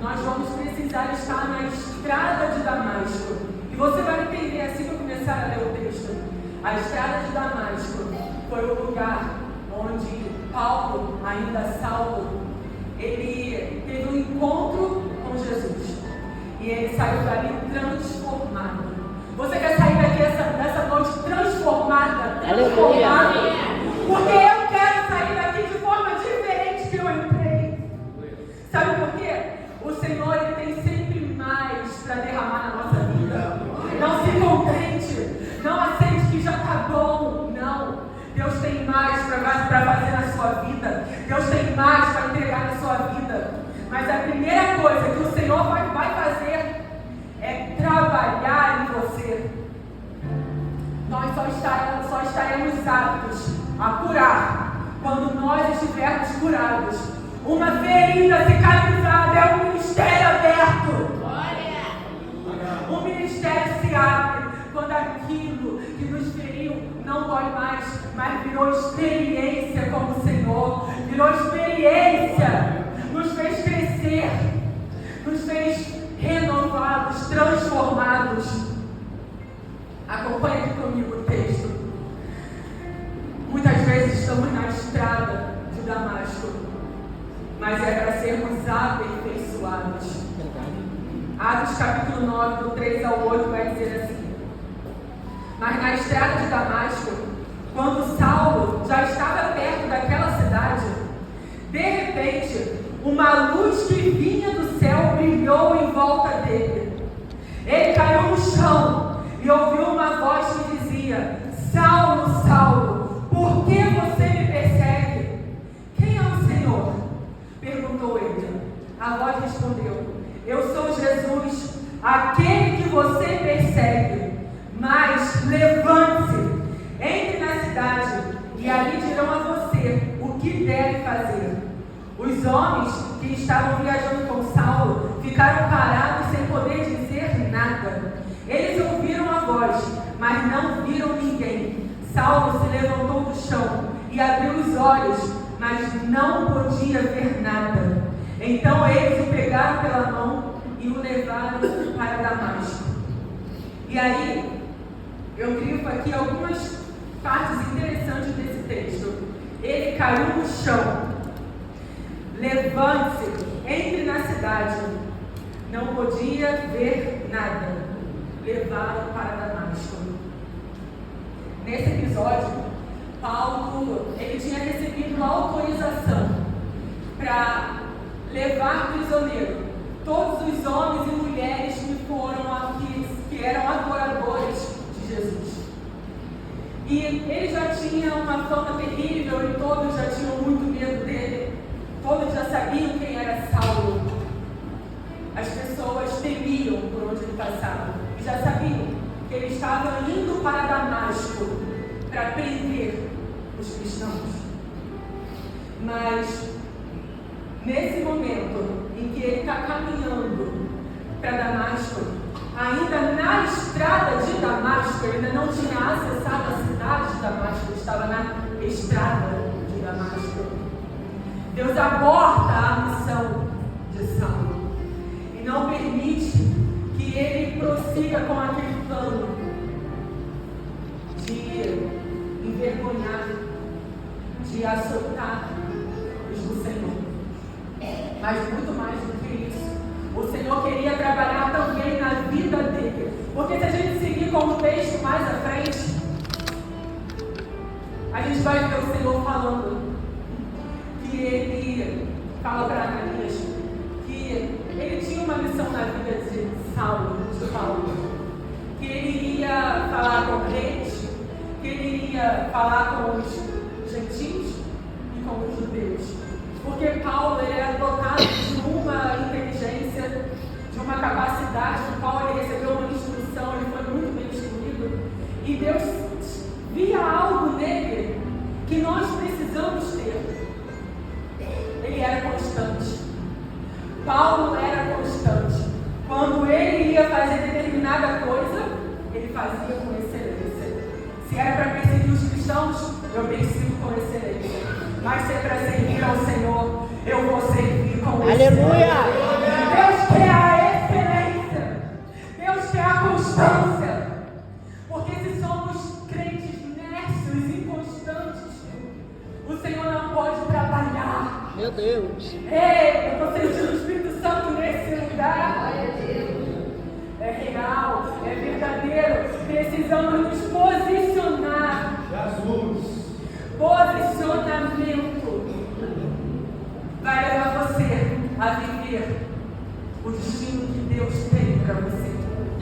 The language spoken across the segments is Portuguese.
nós vamos precisar estar na estrada de Damasco. E você vai entender assim que eu começar a ler o texto. A estrada de Damasco foi o lugar onde Paulo, ainda Saulo, ele teve um encontro com Jesus. E ele saiu dali transformado. Você quer sair daqui dessa noite transformada? Transformada? Porque eu quero sair daqui de forma diferente que eu entrei. Sabe por quê? O Senhor, ele tem sempre mais para derramar na nossa vida. Não se contente. Não aceite que já está bom. Não. Deus tem mais para fazer na sua vida. Deus tem mais para entregar na sua vida. Mas a primeira coisa que o Senhor vai fazer é trabalhar em você. Nós só estaremos aptos a curar quando nós estivermos curados. Uma ferida cicatrizada é um ministério aberto. Um ministério se abre quando aquilo que nos feriu não dói mais, mas virou experiência com o Senhor. Virou experiência, nos fez crescer, nos fez renovados, transformados. Acompanhe aqui comigo o texto. Muitas vezes estamos na estrada de Damasco, mas é para sermos aperfeiçoados. Atos capítulo 9, do 3 ao 8, vai dizer assim: mas na estrada de Damasco, quando Saulo já estava perto daquela cidade, de repente, uma luz que vinha do céu brilhou em volta dele. Ele caiu no chão e ouviu uma voz que dizia: Saulo, Saulo, por que você me persegue? Quem é o Senhor? Perguntou ele. A voz respondeu: eu sou Jesus, aquele que você persegue. Mas levante-se, entre na cidade, e ali dirão a você o que deve fazer. Os homens que estavam viajando com Saulo ficaram parados sem poder dizer nada. Eles ouviram a voz, mas não viram ninguém. Saulo se levantou do chão e abriu os olhos, mas não podia ver nada. Então eles o pegaram pela mão e o levaram para Damasco. E aí, eu grifo aqui algumas partes interessantes desse texto. Ele caiu no chão. Levante-se, entre na cidade. Não podia ver nada. Levaram para Damasco. Nesse episódio, Paulo, ele tinha recebido autorização para levar prisioneiro todos os homens e mulheres que eram adoradores de Jesus. E ele já tinha uma fama terrível e todos já tinham muito medo dele. Todos já sabiam quem era Saulo. As pessoas temiam por onde ele passava. E já sabiam que ele estava indo para Damasco para prender os cristãos. Mas, nesse momento em que ele está caminhando para Damasco, ainda na estrada de Damasco, ele ainda não tinha acessado a cidade de Damasco, ele estava na estrada de Damasco. Deus aborta a missão de Saulo e não permite que ele prossiga com aquele plano de envergonhar, de açoitar os do Senhor. Mas muito mais do que isso, o Senhor queria trabalhar também na vida dele. Porque se a gente seguir com o texto mais à frente, a gente vai ver o Senhor falando que ele fala para Ananias que ele tinha uma missão na vida de Saulo, que ele iria falar com eles, que ele iria falar com os gentios e com os judeus. Porque Paulo, ele era dotado de uma inteligência, de uma capacidade, no qual ele recebeu uma instrução, ele foi muito bem instruído. E Deus via algo nele que nós precisamos ter. Ele era constante. Paulo era constante. Quando ele ia fazer determinada coisa, ele fazia com excelência. Se era para perseguir os cristãos, eu persigo com excelência. Mas se é para servir ao Senhor, eu vou servir com excelência. Aleluia! Deus entender o destino que Deus tem para você.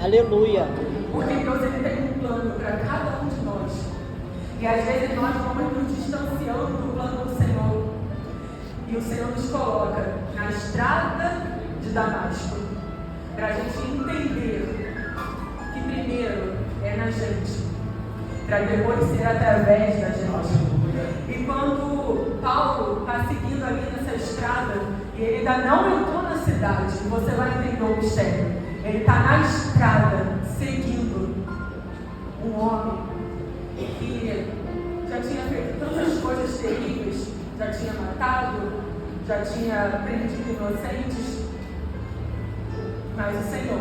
Aleluia. Porque Deus ele tem um plano para cada um de nós. E às vezes nós vamos nos distanciando do plano do Senhor. E o Senhor nos coloca na estrada de Damasco, para a gente entender que primeiro é na gente, para depois ser através da gente. E quando Paulo está seguindo ali nessa estrada, e ele ainda não entrou na cidade, você vai entender o mistério. Ele está na estrada, seguindo um homem que já tinha feito tantas coisas terríveis, já tinha matado, já tinha prendido inocentes, mas o Senhor,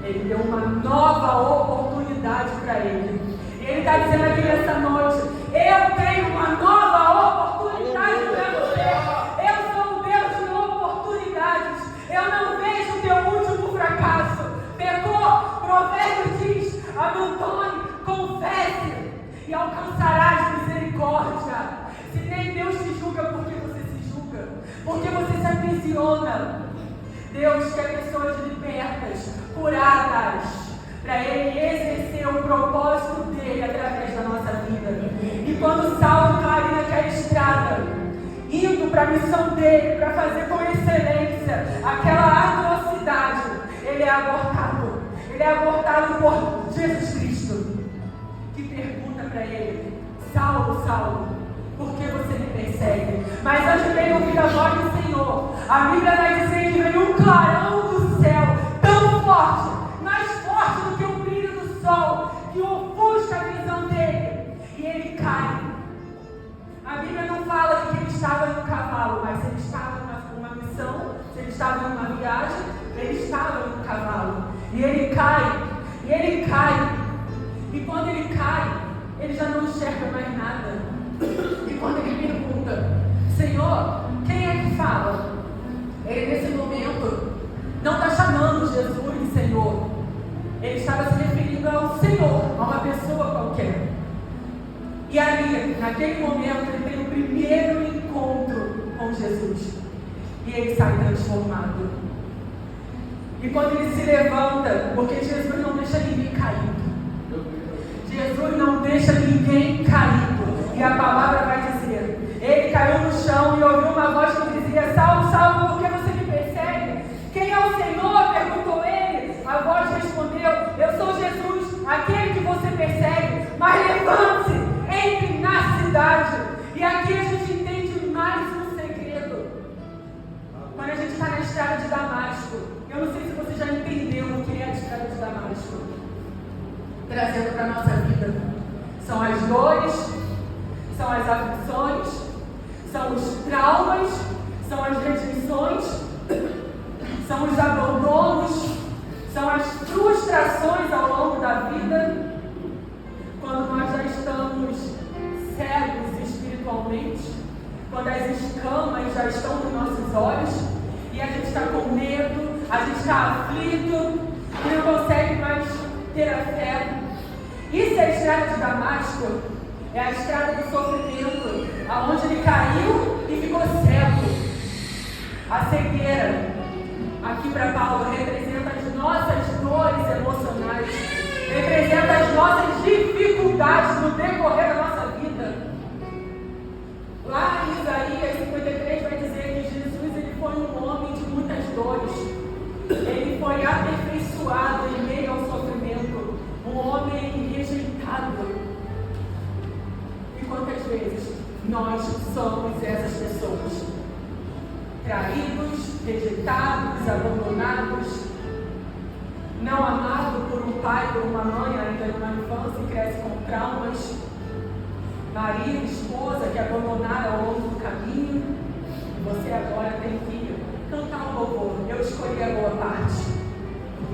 Ele deu uma nova oportunidade para ele. E Ele está dizendo aqui nessa noite: eu tenho uma nova oportunidade para você. Eu sou o Deus de oportunidades. Eu não vejo o teu último fracasso. Pecou, provérbio diz: abandone, confesse e alcançarás misericórdia. Se nem Deus te julga, por que você se julga? Porque você se aprisiona. Deus quer pessoas libertas, curadas, para Ele exercer o propósito dEle através da nossa vida. E quando Saulo está ali naquela estrada, indo para a missão dele, para fazer com excelência aquela atrocidade, ele é abortado. Ele é abortado por Jesus Cristo, que pergunta para ele: Saulo, Saulo, por que você me persegue? Mas antes de ele ouvir a voz do Senhor, a Bíblia vai dizer que veio um clarão do céu, tão forte, mais forte do que o brilho do sol, que ofusca a visão dele, e ele cai. A Bíblia não fala que ele estava no cavalo, mas se ele estava numa missão, se ele estava numa viagem, ele estava no cavalo. E ele cai, e quando ele cai, ele já não enxerga mais nada. E quando ele pergunta: Senhor, quem é que fala? Ele nesse momento não está chamando Jesus de Senhor. Ele estava se referindo ao Senhor, a uma pessoa qualquer. E ali, naquele momento, ele tem o primeiro encontro com Jesus. E ele sai transformado. E quando ele se levanta, porque Jesus não deixa ninguém caído. Jesus não deixa ninguém caído. E a palavra vai dizer: ele caiu no chão e ouviu uma voz que dizia: Saulo, Saulo, por que você me persegue? Quem é o Senhor? Perguntou ele. A voz respondeu: eu sou Jesus, aquele que você persegue. Mas levante-se, entre na cidade. E aqui a gente entende mais um segredo. Quando a gente está na estrada de Damasco, eu não sei se você já entendeu o que é a estrada de Damasco, trazendo para a nossa vida. São as dores, são as aflições, são os traumas, são as rejeições, são os abandonos, são as frustrações ao longo da vida, quando nós já estamos cegos espiritualmente, quando as escamas já estão nos nossos olhos e a gente está com medo, a gente está aflito e não consegue mais ter a fé. Isso é a estrada de Damasco, é a estrada do sofrimento, aonde ele caiu e ficou cego. A cegueira, aqui para Paulo, representa as nossas dores emocionais, representa as nossas dificuldades no decorrer da nossa vida. Lá em Isaías 53 vai dizer que Jesus ele foi um homem de muitas dores. Ele foi aperfeiçoado em meio ao sofrimento, um homem rejeitado. E quantas vezes nós somos essas pessoas? Traídos, rejeitados, abandonados, não amado por um pai, por uma mãe ainda numa infância e cresce com traumas, marido, esposa que abandonaram ao longo do caminho, e você agora tem que cantar um louvor. Eu escolhi a boa parte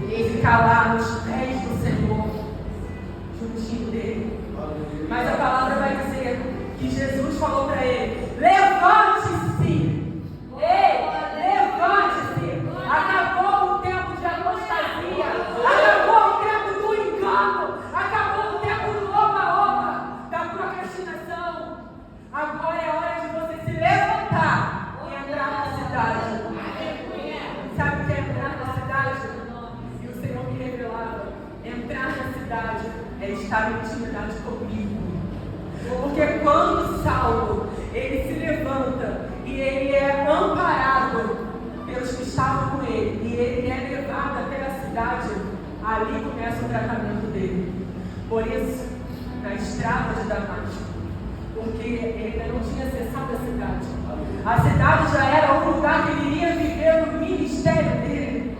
e ficar lá nos pés do Senhor, juntinho dele. Mas a palavra vai dizer que Jesus falou para ele: levante-se! Ei, levante-se! Acabou o tempo de apostasia, acabou o tempo do engano, acabou o tempo do oba-oba, da procrastinação. Agora é hora de você se levantar e entrar na cidade. cidade é estar em intimidade comigo. Porque quando Saulo, ele se levanta e ele é amparado pelos que estavam com ele, e ele é levado até a cidade, ali começa o tratamento dele. Por isso, na estrada de Damasco, porque ele ainda não tinha acessado a cidade já era o lugar que ele iria viver no ministério dele.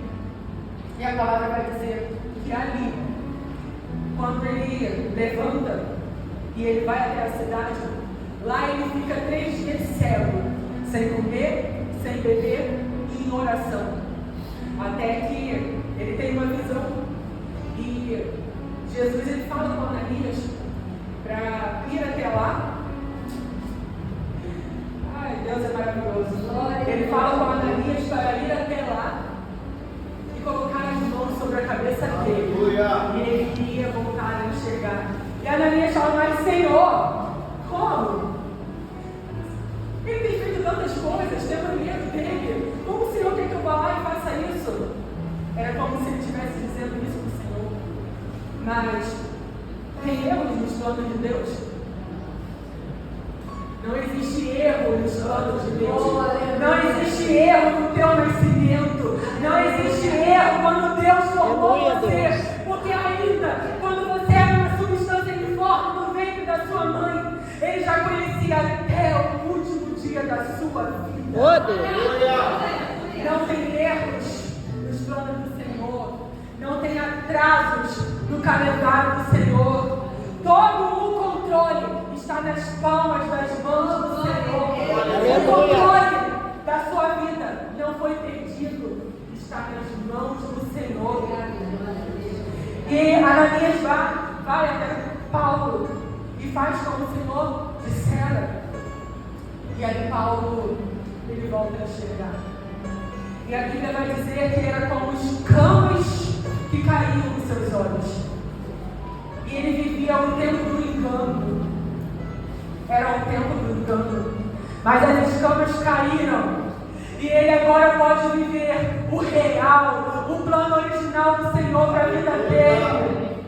E a palavra vai dizer que ali, quando ele levanta e ele vai até a cidade, lá ele fica 3 dias cego, sem comer, sem beber e em oração, até que ele tem uma visão e Jesus ele fala com Ananias para ir até lá. Ai, Deus é maravilhoso. Ele fala com Ananias para ir até lá e colocar as mãos sobre a cabeça dele. E ele iria voltar a enxergar. E Ananias fala, mas Senhor, como? Ele tem feito tantas coisas, temos medo dele. Como o Senhor quer que eu vá lá e faça isso? Era como se ele estivesse dizendo isso para o Senhor. Mas tem erros nos planos de Deus? Não existe erro nos planos de Deus. Não existe erro no teu nascimento. Não existe erro quando Deus formou você. Porque ainda, quando você era uma substância informe no ventre da sua mãe, Ele já conhecia até o último dia da sua vida. Não tem erros nos planos do Senhor. Não tem atrasos no calendário do Senhor. Todo o controle está nas palmas das mãos do Senhor. O controle da sua vida não foi perdido, está nas mãos do Senhor. E Ananias vai até Paulo e faz como o Senhor dissera. E aí Paulo, ele volta a enxergar. E a Bíblia vai dizer que era como os camas que caíam nos seus olhos. E ele vivia o tempo do engano. Era o tempo do engano. Mas as escamas caíram. E ele agora pode viver o real, o plano original do Senhor para a vida dele.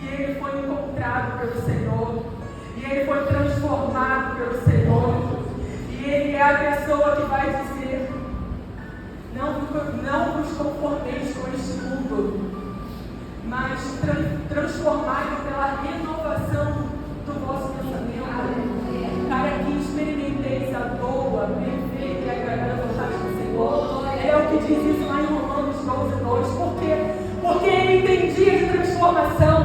E ele foi encontrado pelo Senhor. E ele foi transformado pelo Senhor. E ele é a pessoa que vai dizer: não vos conformeis com este mundo, mas transformai-vos pela renovação do vosso pensamento, para que experimenteis a boa, perfeita e agradável vontade do Senhor. É o que diz isso lá em Romanos 12:2. Por quê? Porque ele entendia de transformação,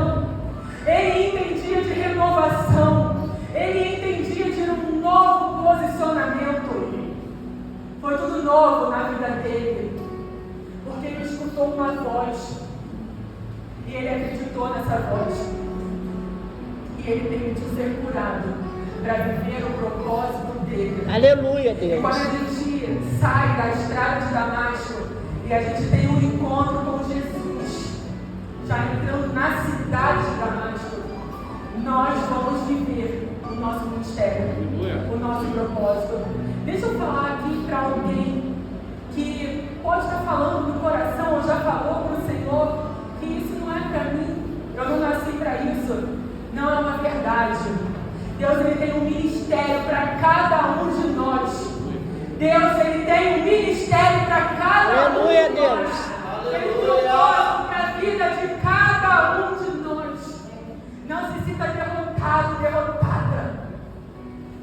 ele entendia de renovação, ele entendia de um novo posicionamento. Foi tudo novo na vida dele, porque ele escutou uma voz e ele acreditou nessa voz. E ele permitiu ser curado para viver o propósito dele. Aleluia, Deus. E quando a gente sai da estrada de Damasco e a gente tem um encontro com Jesus, já entrando na cidade de Damasco, nós vamos viver o nosso ministério, o nosso propósito. Deixa eu falar aqui para alguém que pode estar falando no coração, ou já falou para o Senhor, que isso não é para mim, eu não nasci para isso. Não é uma verdade. Deus ele tem um ministério para cada um de nós. Deus ele tem um ministério para cada um de nós. Ele propôs para a vida de cada um de nós. Não se sinta derrotado, derrotada.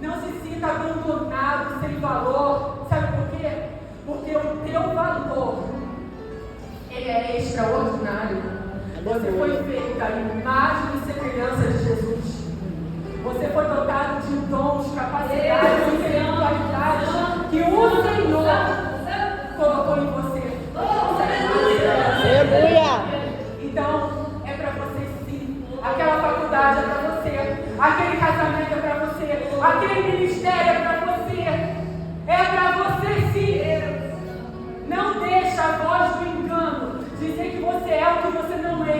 Não se sinta abandonado, sem valor. Sabe por quê? Porque o teu valor ele é extraordinário. Você foi feita à imagem e semelhança de Jesus. Você foi dotado de dons, capacidades e espiritualidades que o Senhor colocou em você. Então, é para você sim. Aquela faculdade é para você. Aquele casamento é para você. Aquele ministério é para você. É para você sim. Não deixa a voz do engano dizer que você é o que você não é.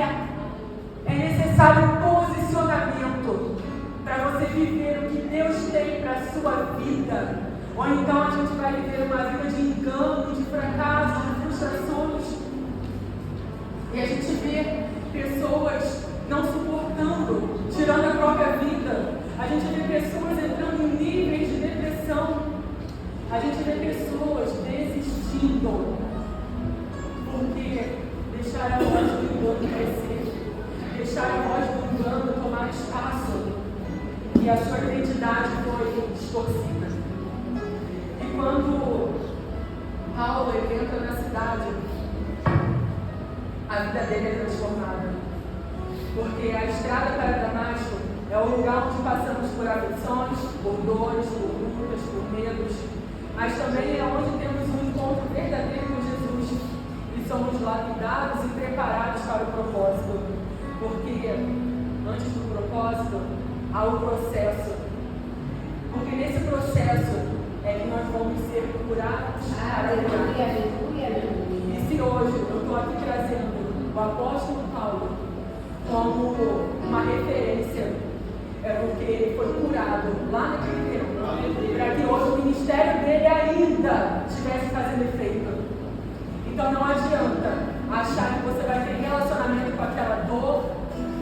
É necessário posicionamento para você viver o que Deus tem para a sua vida. Ou então a gente vai viver uma vida de engano. Porque deixar a voz do engano crescer, deixar a voz do engano tomar espaço, e a sua identidade foi distorcida. E quando Paulo entra na cidade, a vida dele é transformada. Porque a estrada para Damasco é o lugar onde passamos por aflições, por dores, por lutas, por medos, mas também é onde temos um encontro verdadeiro com Jesus e somos lapidados e preparados para o propósito. Porque antes do propósito há o processo. Porque nesse processo é que nós vamos ser curados para o E se hoje eu estou aqui trazendo o apóstolo Paulo como uma referência, é porque ele foi curado lá naquele tempo, para que hoje o ministério dele ainda estivesse fazendo efeito. Então não adianta achar que você vai ter relacionamento com aquela dor,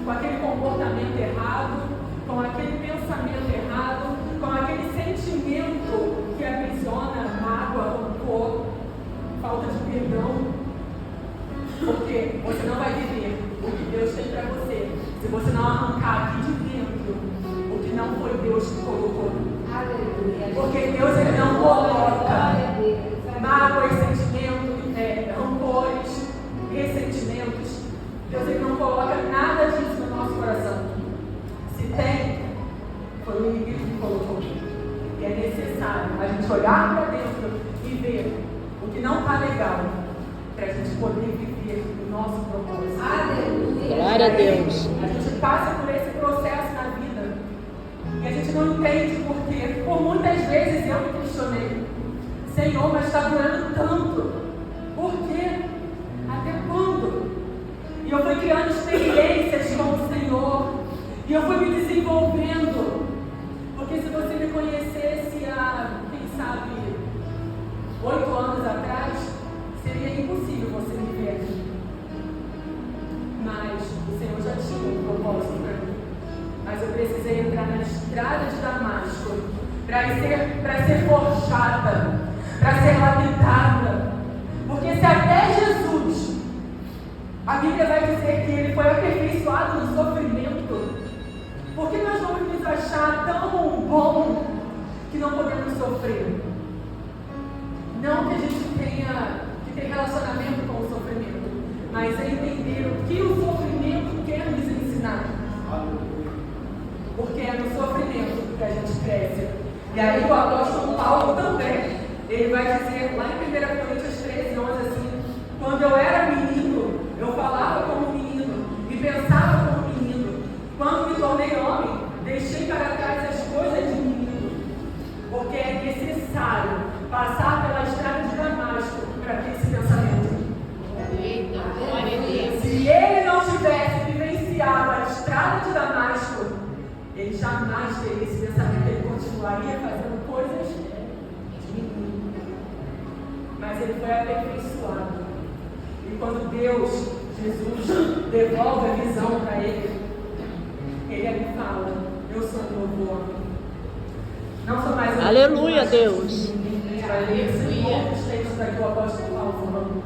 com aquele comportamento errado, com aquele pensamento errado, com aquele sentimento que aprisiona, mágoa, rancor, falta de perdão. Porque você não vai viver o que Deus tem para você se você não arrancar aqui de dentro o que não foi Deus que colocou. Porque Deus ele não coloca mágoas, sentimentos, rancores, ressentimentos. Deus ele não coloca nada disso no nosso coração. Se tem, foi o inimigo que colocou. E é necessário a gente olhar para dentro e ver o que não está legal, para a gente poder viver o nosso propósito. Aleluia. Glória a Deus. A gente passa por esse processo na vida e a gente não entende por quê. Por muitas vezes eu me questionei: Senhor, mas está doendo tanto. Por quê? Até quando? E eu fui criando experiências com o Senhor e eu fui me desenvolvendo. Porque se você me conhecesse há, quem sabe, 8 anos atrás, seria impossível você me ver aqui. Mas o Senhor já tinha um propósito para mim. Mas eu precisei entrar na estrada de Damasco para ser forjada, para ser lapidada. Porque se até Jesus, a Bíblia vai dizer que ele foi aperfeiçoado no sofrimento, por que nós vamos nos achar tão bom que não podemos sofrer? Não que a gente tenha que ter relacionamento com o sofrimento, mas é entender o que o sofrimento quer nos ensinar. Porque é no sofrimento que a gente cresce. E aí o apóstolo Paulo também, ele vai dizer lá em 1 Coríntios 13:11 assim: quando eu era menino, eu falava como menino e pensava como menino. Quando me tornei homem, deixei para trás as coisas de menino. Porque é necessário passar pela estrada de Damasco para ter esse pensamento. Se ele não tivesse vivenciado a estrada de Damasco, ele jamais teria esse pensamento. Ele continuaria fazendo coisas de menino. Mas ele foi aperfeiçoado. E quando Deus, Jesus, devolve a visão para ele, ele fala: eu sou um novo homem. Não sou mais um. Aleluia, Deus. Vai ler esses poucos textos aqui, o apóstolo Paulo falando.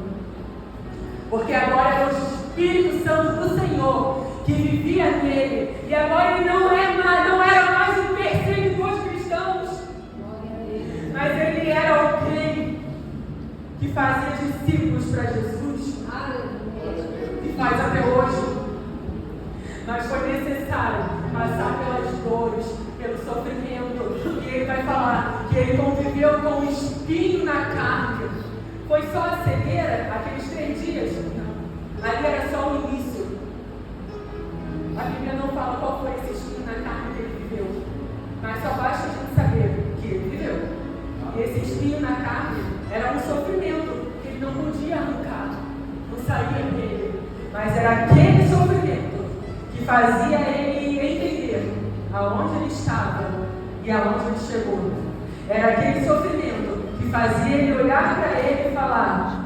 Porque agora é o Espírito Santo do Senhor que vivia nele. E agora ele não era mais um perseguidor de cristãos. Mas ele era alguém que fazia discípulos para Jesus. E faz até hoje. Mas foi necessário passar pelas dores, pelo sofrimento. E ele vai falar que ele conviveu com um espinho na carne. Foi só a cegueira, aqueles 3 dias? Não. Ali era só o início. A Bíblia não fala qual foi esse espinho na carne que ele viveu. Mas só basta a gente saber que ele viveu. E esse espinho na carne era um sofrimento que ele não podia arrancar. Não saía dele. Mas era aquele sofrimento que fazia ele entender aonde ele estava e aonde ele chegou. Era aquele sofrimento que fazia ele olhar para ele e falar: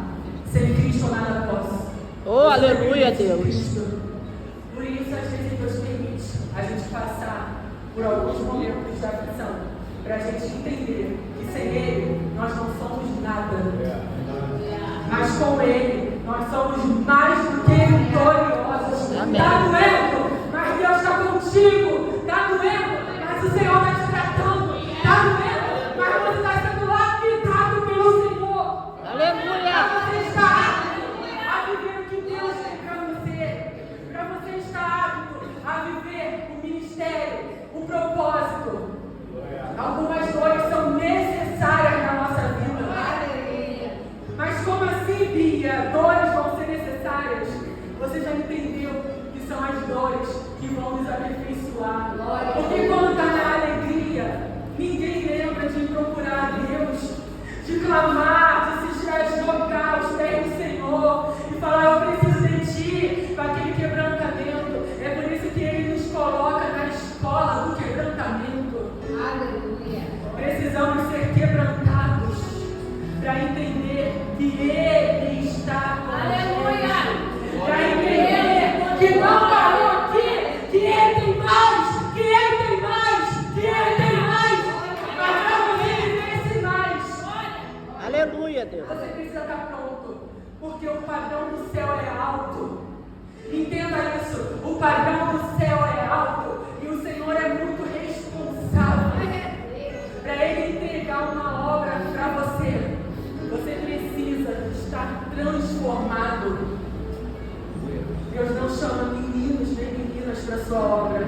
sem Cristo nada posso. Oh, aleluia, Deus. Por isso, às vezes, Deus permite a gente passar por alguns momentos de aflição, para a gente entender que sem Ele nós não somos nada. mas com Ele nós somos mais do que vitoriosos. Amém. Está doendo, mas Deus está contigo. Está doendo, mas o Senhor está te tratando. Está doendo, mas você está sendo lapidado pelo Senhor. Aleluia. Para você estar apto a viver o que Deus tem para você. Para você estar apto a viver o ministério, o propósito. Algumas dores são necessárias na nossa vida. Mas como assim, Bia? Dores vão ser necessárias? Você já entendeu que são as dores que vão nos aperfeiçoar. Porque quando está na alegria, ninguém lembra de procurar a Deus, de clamar, de se jogar aos pés do Senhor e falar: eu preciso de Ti, para aquele quebrantamento. É por isso que Ele nos coloca na escola do quebrantamento. Precisamos ser quebrantados para entender que Ele está com a gente. Para entender que não parou aqui, que Ele tem mais, que Ele tem mais, que Ele tem mais. Mas para você viver esse mais, Aleluia, Deus. você precisa estar pronto, porque o padrão do céu é alto. Entenda isso, o padrão do céu é alto e o Senhor é muito responsável. Para Ele entregar uma obra para você, você precisa estar transformado. Deus não chama meninos nem meninas para a sua obra.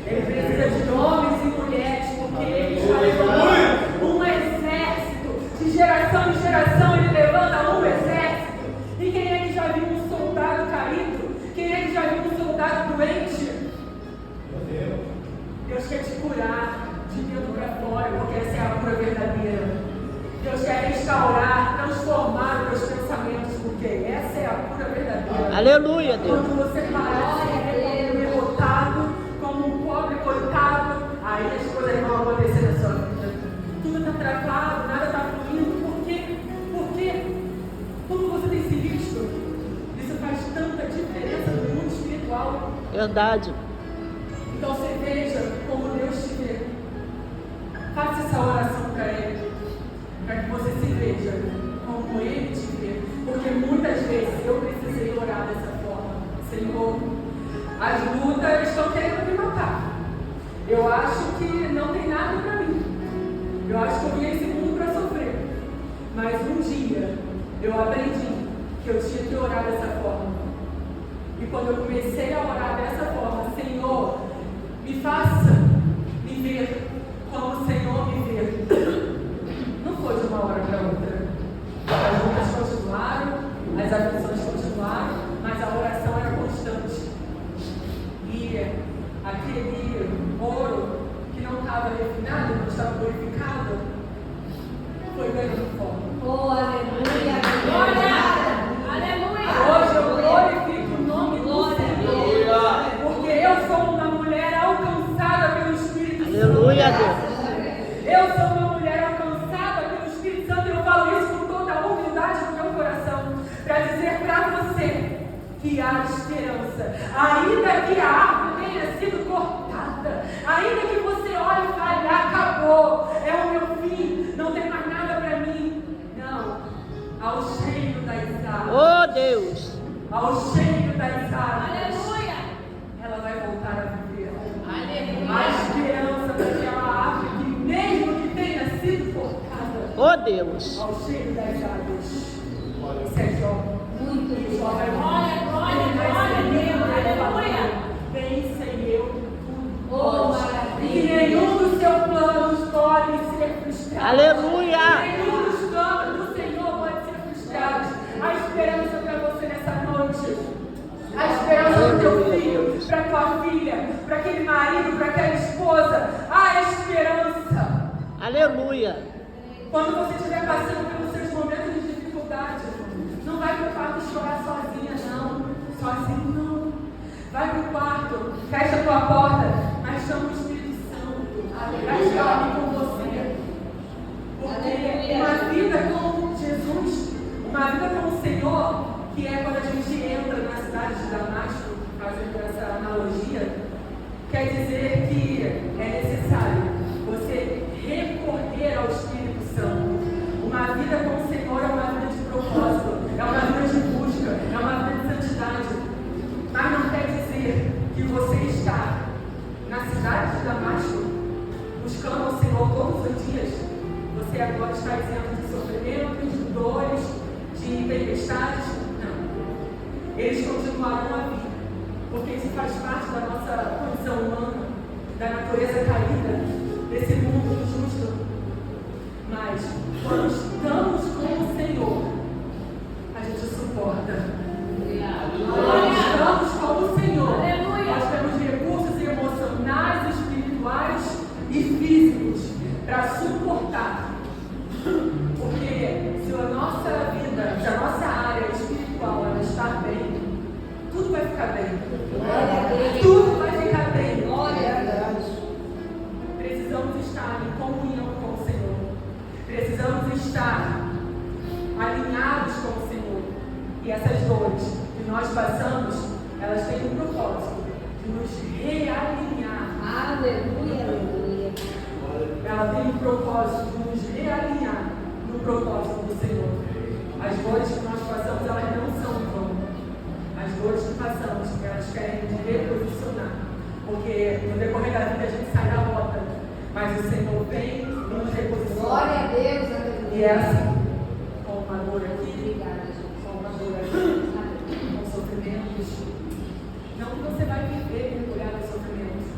Ele precisa de homens e mulheres, porque Ele está levantando um exército. De geração em geração Ele levanta um exército. E quem é que já viu um soldado caído? Quem é que já viu um soldado doente? Deus quer te curar de dentro para fora, porque essa é a cura verdadeira. Deus quer restaurar, transformar os teus pensamentos, porque essa é a cura verdadeira. Aleluia, Deus. Quando você parece como um derrotado, como um pobre coitado, aí as coisas vão acontecer na sua vida. Tudo está travado, nada está fluindo. Por quê? Porque como você tem se visto, isso faz tanta diferença no mundo espiritual. Verdade. Então você veja como Deus te vê. Faça essa oração para Ele, para que você se veja como Ele te vê. Porque muitas vezes eu precisei orar dessa forma. Senhor, as lutas estão querendo me matar. Eu acho que não tem nada para mim. Eu acho que eu vim a esse mundo para sofrer. Mas um dia eu aprendi que eu tinha que orar dessa forma. E quando eu comecei a orar dessa forma, Senhor, me faça me ver como o Senhor me vê. Não foi de uma hora para outra. As lutas continuaram, as aflições continuaram, mas a oração era constante. E aquele ouro que não estava refinado, não estava glorificado, foi ganhando forma. Oh, aleluia! Glória! Aleluia! Hoje eu glorifico o nome do Senhor, porque eu sou uma mulher alcançada pelo Espírito Santo. Aleluia, Deus. Eu sou uma mulher alcançada pelo Espírito Santo e eu falo isso com toda a humildade do meu coração, para dizer para você que há esperança, ainda que a árvore tenha sido cortada, ainda que você olhe e fale: acabou, é o meu fim, não tem mais nada para mim. Não, ao cheiro das águas. Oh, Deus. Ao cheiro das águas, Aleluia! ela vai voltar a viver. Aleluia! A esperança daquela árvore que, mesmo que tenha sido cortada, Oh, Deus. ao cheiro das águas, isso é Jó. Muito Jó vai glória, glória, ele vai glória a ser lindo, Deus, ele vai aleluia! falar: bem sei eu tudo. Oh, E maravilha! nenhum dos seus planos pode ser frustrado. Aleluia. Nenhum dos planos do Senhor pode ser frustrado. A esperança para você nessa noite. A esperança para o teu filho, para a tua filha, para aquele marido, para aquela esposa. A esperança. Aleluia. Quando você estiver passando pelos seus momentos de dificuldade, não vai para o quarto chorar sozinha, não. Sozinho, não. Vai para o quarto, fecha a tua porta, mas chama o Espírito Santo para estar com você. Porque uma vida com Jesus, uma vida com o Senhor, que é quando a gente entra na cidade de Damasco, fazendo essa analogia, quer dizer que é necessário você recorrer ao Espírito Santo. Uma vida com o Senhor é uma vida de propósito, é tempestades? Não. Eles continuarão a vir, porque isso faz parte da nossa condição humana, da natureza caída, desse mundo injusto. Mas, quando estamos com o Senhor, a gente suporta. Quando estamos com o Senhor, nós temos recursos emocionais, espirituais e físicos para suportar. Porque se a nossa vida, se a nossa área espiritual ela está bem, tudo vai ficar bem. Tudo vai ficar bem. Precisamos estar em comunhão com o Senhor. Precisamos estar alinhados com o Senhor. E essas dores que nós passamos, elas têm um propósito de nos realinhar. Aleluia, aleluia. Ela tem um propósito de nos realinhar no propósito do Senhor. As dores que nós passamos, elas não são em vão. As dores que passamos, elas querem nos reposicionar. Porque no decorrer da vida a gente sai da rota. Mas o Senhor vem e nos reposiciona. Glória a Deus, aleluia. E é assim, com uma dor aqui, Obrigada, Jesus. com uma dor aqui, com sofrimentos. Não que você vai viver mergulhado em sofrimentos,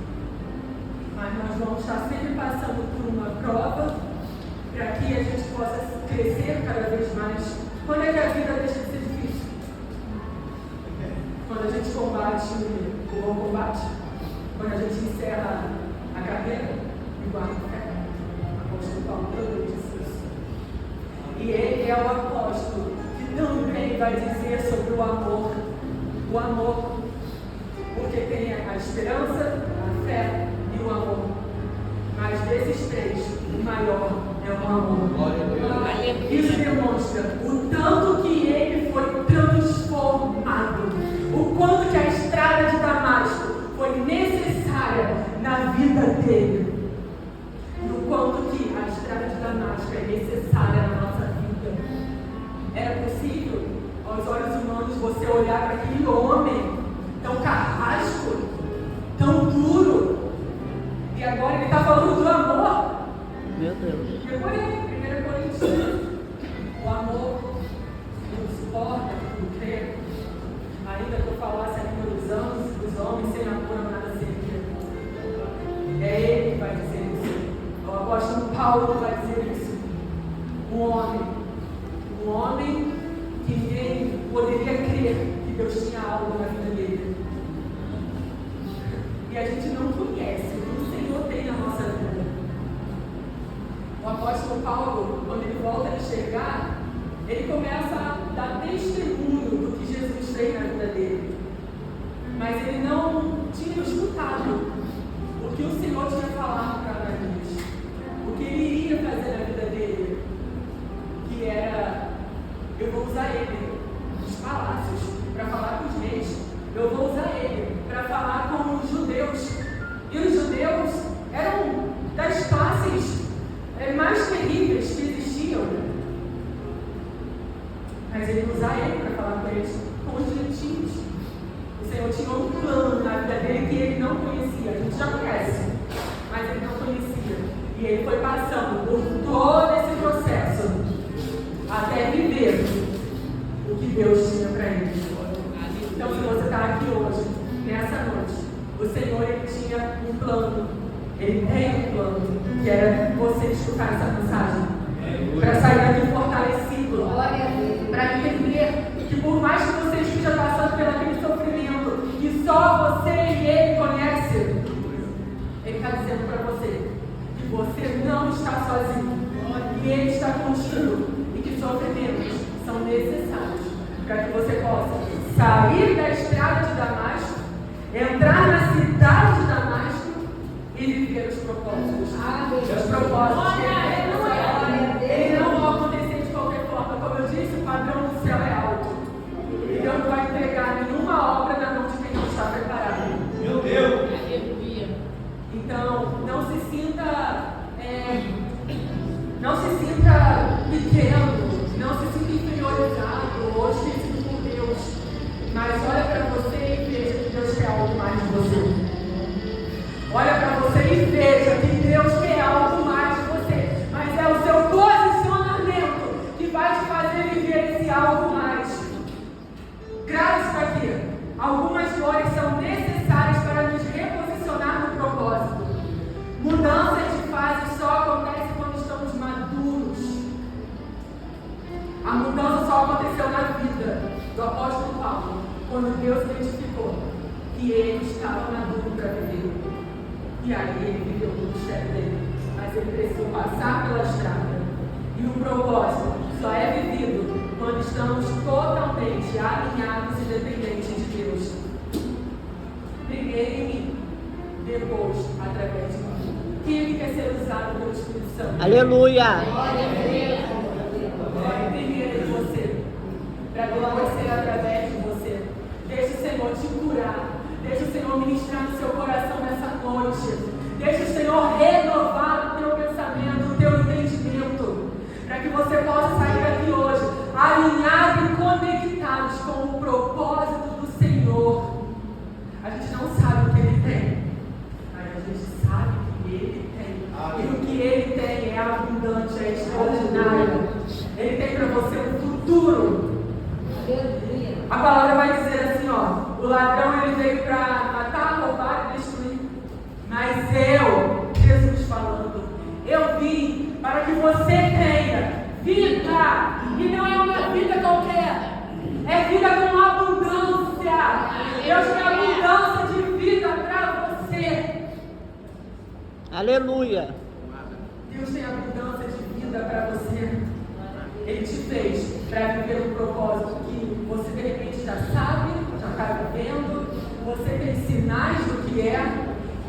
mas nós vamos estar sempre passando por uma prova para que a gente possa crescer cada vez mais. Quando é que a vida deixa de ser difícil? Quando a gente combate o bom combate, quando a gente encerra a carreira e guarda o fé. O apóstolo Paulo também disse isso. E ele é o apóstolo que também vai dizer sobre o amor. O amor, porque tem a esperança, a fé e o amor. Mas desses três, o maior é o amor. Isso demonstra o tanto que ele foi transformado, o quanto que a estrada de Damasco foi necessária na vida dele, e o quanto que a estrada de Damasco é necessária na nossa vida. Era possível, aos olhos humanos, você olhar para aquele homem tão carrasco, tão duro, e agora ele está falando do amor. Meu Deus. Depois, 1 Coríntios, o amor não suporta, tudo crê. Ainda que eu falasse a língua dos homens, sem amor nada seria. É ele que vai dizer isso. O apóstolo Paulo que vai dizer isso. Um homem que ninguém poderia crer que Deus tinha algo na vida dele. E a gente não conhece o que o Senhor tem na nossa vida. O apóstolo Paulo, quando ele volta a enxergar, ele começa a dar testemunho do que Jesus fez na vida dele. Mas ele não tinha escutado o que o Senhor tinha falado para Ananias, o que ele iria fazer na vida dele, que era: eu vou usar ele nos palácios para falar com os reis, eu vou usar ele para falar com os judeus. E os judeus eram das classes mais terríveis que existiam. Mas ele usar ele para falar com eles, com os gentios. O Senhor tinha um plano na vida dele que ele não conhecia. A gente já conhece, mas ele não conhecia. E ele foi passando por todo esse processo até viver o que Deus tinha para ele. Então, se você está aqui hoje, nessa noite, o Senhor ele tinha um plano. Ele tem um plano, que era você escutar essa mensagem, para sair daqui fortalecido, para entender que por mais que você esteja passando pelo aquele sofrimento que só você e ele conhecem, ele está dizendo para você que você não está sozinho, que ele está contigo e que sofrimentos são necessários para que você possa sair da estrada de Damasco, entrar na cidade de Damasco e viver os propósitos. Os propósitos que ele tem. Ele não vai acontecer de qualquer forma. Como eu disse, o padrão do céu é alto. E Deus não vai entregar nenhuma obra na mão de quem não está preparado. Meu Deus! Aleluia. Então, não se sinta pequeno, não se sinta inferiorizado ou esquecido por Deus. Mas olha para você e veja que Deus quer algo mais de você. Olha para você e veja que Deus quer algo mais de você. quando Deus identificou que ele estava maduro para viver. E aí ele viveu o ministério dele. Mas ele precisou passar pela estrada. E o propósito só é vivido quando estamos totalmente alinhados e dependentes de Deus. Primeiro em mim, depois através de mim. Quem quer ser usado pelo Espírito Santo? Aleluia. Primeiro em você, para depois ser através de você. Deixa o Senhor te curar. Deixa o Senhor ministrar no seu coração nessa noite. Deixa o Senhor renovar o teu pensamento, o teu entendimento. Para que você possa sair daqui hoje alinhado e conectados com o propósito do Senhor. A gente não sabe o que Ele tem, mas a gente sabe que Ele tem. E o que Ele tem é abundante, é extraordinário. Ele tem para você um futuro. A palavra vai dizer assim, ó: o ladrão ele veio para matar, roubar e destruir. Mas eu, Jesus falando, eu vim para que você tenha vida. E não é uma vida qualquer. É vida com abundância. Deus tem abundância de vida para você. Aleluia. Deus tem abundância de vida para você. Ele te fez para viver um propósito que você de repente já sabe, já está vivendo, você tem sinais do que é,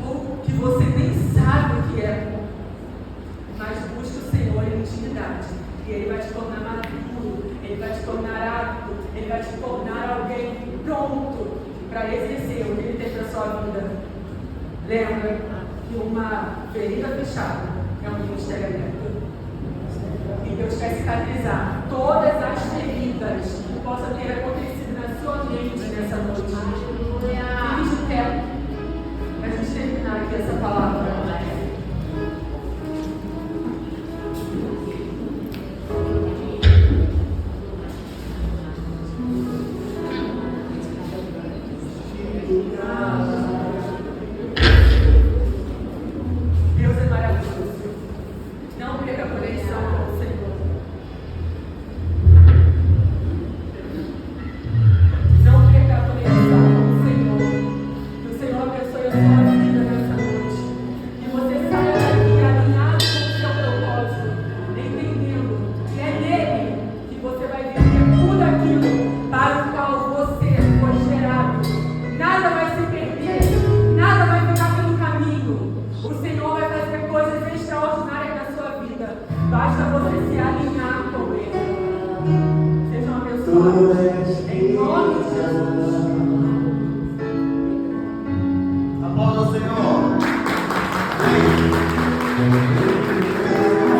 ou que você nem sabe o que é. Mas busca o Senhor em intimidade, e Ele vai te tornar maduro, Ele vai te tornar apto, Ele vai te tornar alguém pronto para exercer o que Ele tem para a sua vida. Lembra que uma ferida fechada é um ministério aberto. E Deus quer cicatrizar todas as feridas que possam ter acontecido na sua mente nessa noite. Fique de pé para a gente terminar aqui essa palavra. Deus é maravilhoso. Não perca a conexão com o Senhor. Não perca a conexão com o Senhor. Que o Senhor abençoe a sua vida nessa noite. Que você saia daqui alinhado com o seu propósito, entendendo que é nele que você vai viver tudo aquilo para o qual você foi gerado. Nada vai se perder, nada vai ficar pelo caminho. O Senhor vai fazer coisas extraordinárias na sua vida. Basta você se alinhar com Ele. Sejam abençoados. Em nome de Jesus. Aplauda o Senhor. Amém.